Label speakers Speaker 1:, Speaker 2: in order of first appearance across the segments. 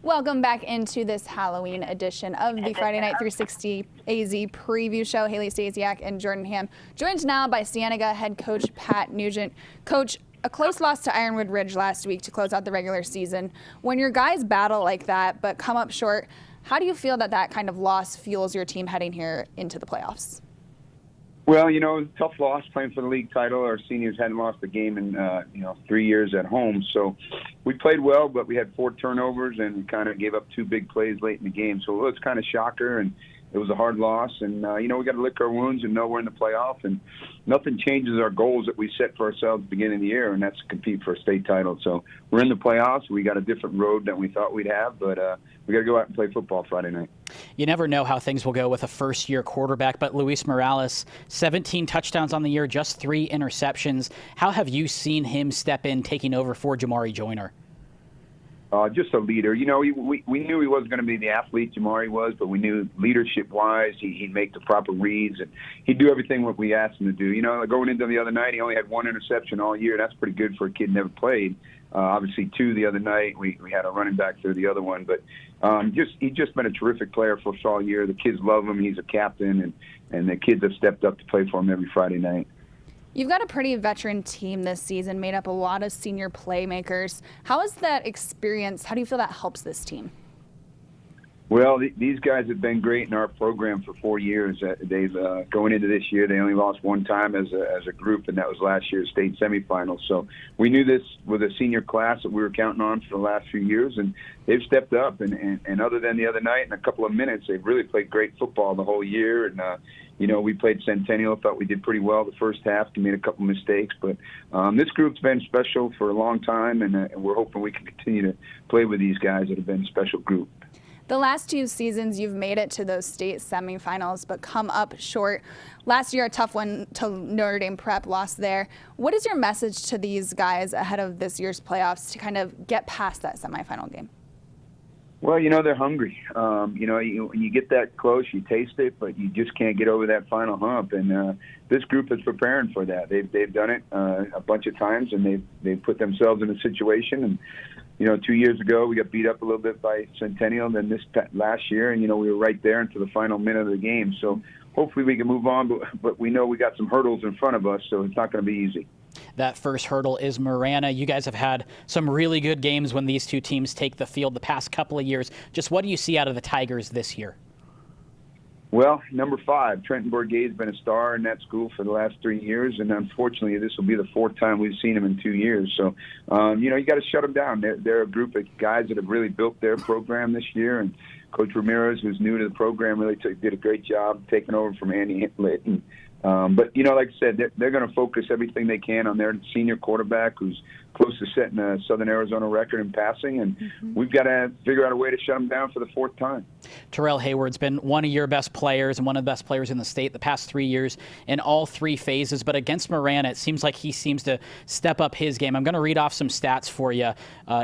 Speaker 1: Welcome back into this Halloween edition of the Friday Night 360 AZ preview show. Haley Stasiak and Jordan Ham, joined now by Cienega head coach Pat Nugent. Coach, a close loss to Ironwood Ridge last week to close out the regular season. When your guys battle like that but come up short, how do you feel that that kind of loss fuels your team heading here into the playoffs?
Speaker 2: Well, it was a tough loss playing for the league title. Our seniors hadn't lost a game in 3 years at home. So we played well, but we had 4 turnovers and kind of gave up 2 big plays late in the game. So it was kind of shocker, and it was a hard loss. And, we got to lick our wounds and know we're in the playoff. And nothing changes our goals that we set for ourselves at the beginning of the year, and that's to compete for a state title. So we're in the playoffs. We got a different road than we thought we'd have, but we got to go out and play football Friday night.
Speaker 3: You never know how things will go with a first-year quarterback, but Luis Morales, 17 touchdowns on the year, just 3 interceptions. How have you seen him step in, taking over for Jamari Joyner?
Speaker 2: Just a leader. We knew he wasn't going to be the athlete Jamari was, but we knew leadership-wise he'd make the proper reads, and he'd do everything what we asked him to do. Going into the other night, he only had 1 interception all year. That's pretty good for a kid who never played. Obviously, 2 the other night. We had a running back through the other one. But he's just been a terrific player for us all year. The kids love him. He's a captain, and the kids have stepped up to play for him every Friday night.
Speaker 1: You've got a pretty veteran team this season, made up a lot of senior playmakers. How is that experience? How do you feel that helps this team?
Speaker 2: Well, these guys have been great in our program for 4 years. They've going into this year, they only lost 1 time as a group, and that was last year's state semifinals. So we knew this was a senior class that we were counting on for the last few years, and they've stepped up. And other than the other night, in a couple of minutes, they've really played great football the whole year. And we played Centennial. Thought we did pretty well the first half. We made a couple mistakes, but this group's been special for a long time, and we're hoping we can continue to play with these guys that have been a special group.
Speaker 1: The last 2 seasons, you've made it to those state semifinals, but come up short. Last year, a tough one to Notre Dame Prep, lost there. What is your message to these guys ahead of this year's playoffs to kind of get past that semifinal game?
Speaker 2: Well, they're hungry. When you get that close, you taste it, but you just can't get over that final hump. And this group is preparing for that. They've done it a bunch of times, and they've put themselves in a situation. And 2 years ago, we got beat up a little bit by Centennial. And then this last year, and we were right there into the final minute of the game. So hopefully we can move on, but we know we got some hurdles in front of us, so it's not going to be easy.
Speaker 3: That first hurdle is Marana. You guys have had some really good games when these 2 teams take the field the past couple of years. Just what do you see out of the Tigers this year?
Speaker 2: Well, number 5, Trenton Bourguet has been a star in that school for the last 3 years, and unfortunately this will be the 4th time we've seen him in 2 years. So, you got to shut them down. They're a group of guys that have really built their program this year, and Coach Ramirez, who's new to the program, really did a great job taking over from Andy Hinton. But, like I said, they're going to focus everything they can on their senior quarterback who's close to setting a Southern Arizona record in passing, and we've got to figure out a way to shut them down for the 4th time.
Speaker 3: Terrell Hayward's been one of your best players and one of the best players in the state the past 3 years in all 3 phases. But against Marana, it seems like he seems to step up his game. I'm going to read off some stats for you.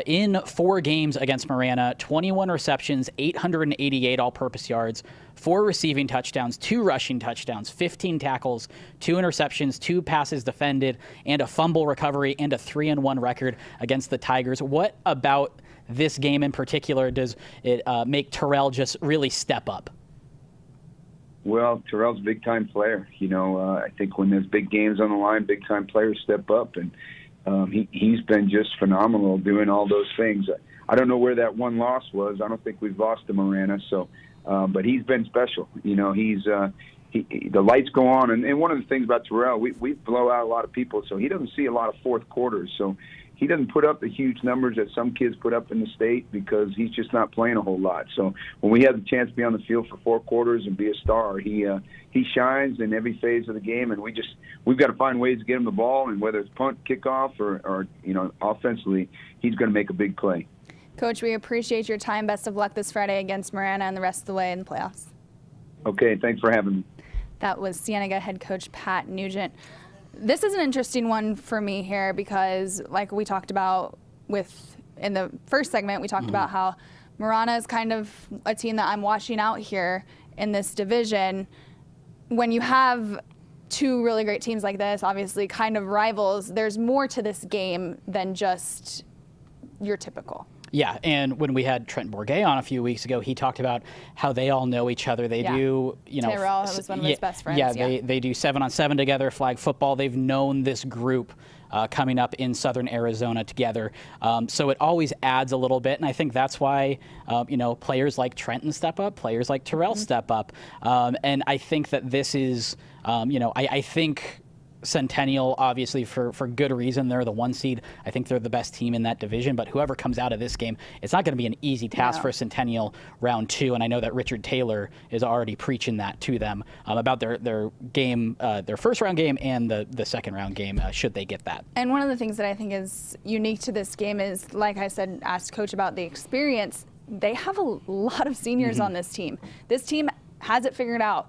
Speaker 3: In 4 games against Marana, 21 receptions, 888 all-purpose yards, 4 receiving touchdowns, 2 rushing touchdowns, 15 tackles, 2 interceptions, 2 passes defended, and a fumble recovery, and a 3-1 record against the Tigers. What about this game in particular does it make Terrell just really step up?
Speaker 2: Well, Terrell's a big-time player. I think when there's big games on the line, big-time players step up, and he's been just phenomenal doing all those things. I don't know where that one loss was. I don't think we've lost to Marana, but he's been special. The lights go on, and one of the things about Terrell, we blow out a lot of people, so he doesn't see a lot of fourth quarters. So he doesn't put up the huge numbers that some kids put up in the state because he's just not playing a whole lot. So when we have the chance to be on the field for 4 quarters and be a star, he shines in every phase of the game, and we've got to find ways to get him the ball, and whether it's punt, kickoff, or offensively, he's going to make a big play.
Speaker 1: Coach, we appreciate your time. Best of luck this Friday against Marana and the rest of the way in the playoffs.
Speaker 2: Okay, thanks for having me.
Speaker 1: That was Cienega head coach Pat Nugent. This is an interesting one for me here because, like we talked about in the first segment, we talked about how Marana is kind of a team that I'm watching out here in this division. When you have 2 really great teams like this, obviously kind of rivals, there's more to this game than just your typical.
Speaker 3: Yeah, and when we had Trent Bourget on a few weeks ago, he talked about how they all know each other. They do,
Speaker 1: Tyrell was one of his best friends.
Speaker 3: Yeah, they do 7-on-7 together, flag football. They've known this group coming up in Southern Arizona together. So it always adds a little bit, and I think that's why, players like Trenton step up, players like Tyrell step up. And I think that this is, I think Centennial, obviously, for good reason. They're the 1 seed. I think they're the best team in that division. But whoever comes out of this game, it's not going to be an easy task for Centennial round 2. And I know that Richard Taylor is already preaching that to them about their game, their first round game and the second round game, should they get that.
Speaker 1: And one of the things that I think is unique to this game is, like I said, asked Coach about the experience. They have a lot of seniors on this team. This team has it figured out.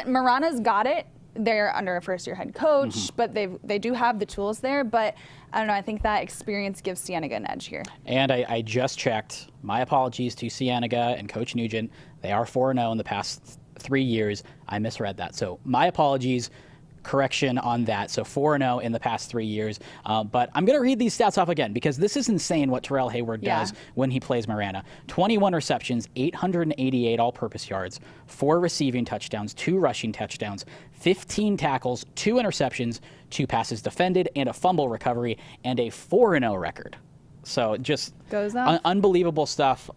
Speaker 1: Marana's got it. They're under a first-year head coach, but they do have the tools there. But I don't know. I think that experience gives Cienega an edge here. And
Speaker 3: I just checked. My apologies to Cienega and Coach Nugent. They are 4-0 in the past 3 years. I misread that. So my apologies. Correction on that. So 4-0 in the past 3 years. But I'm going to read these stats off again because this is insane what Terrell Hayward does when he plays Marana. 21 receptions, 888 all-purpose yards, 4 receiving touchdowns, 2 rushing touchdowns, 15 tackles, 2 interceptions, 2 passes defended, and a fumble recovery, and a 4-0 record. So just unbelievable stuff.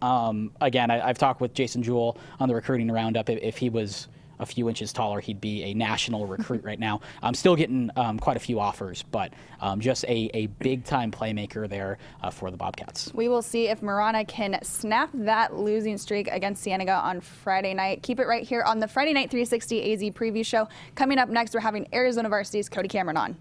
Speaker 3: Again, I've talked with Jason Jewell on the recruiting roundup. If he was a few inches taller, he'd be a national recruit right now. I'm still getting quite a few offers, but just a big-time playmaker there for the Bobcats. We will see if Marana can snap that losing streak against Cienega on Friday night. Keep it right here on the Friday Night 360 AZ preview show. Coming up next, we're having Arizona Varsity's Cody Cameron on.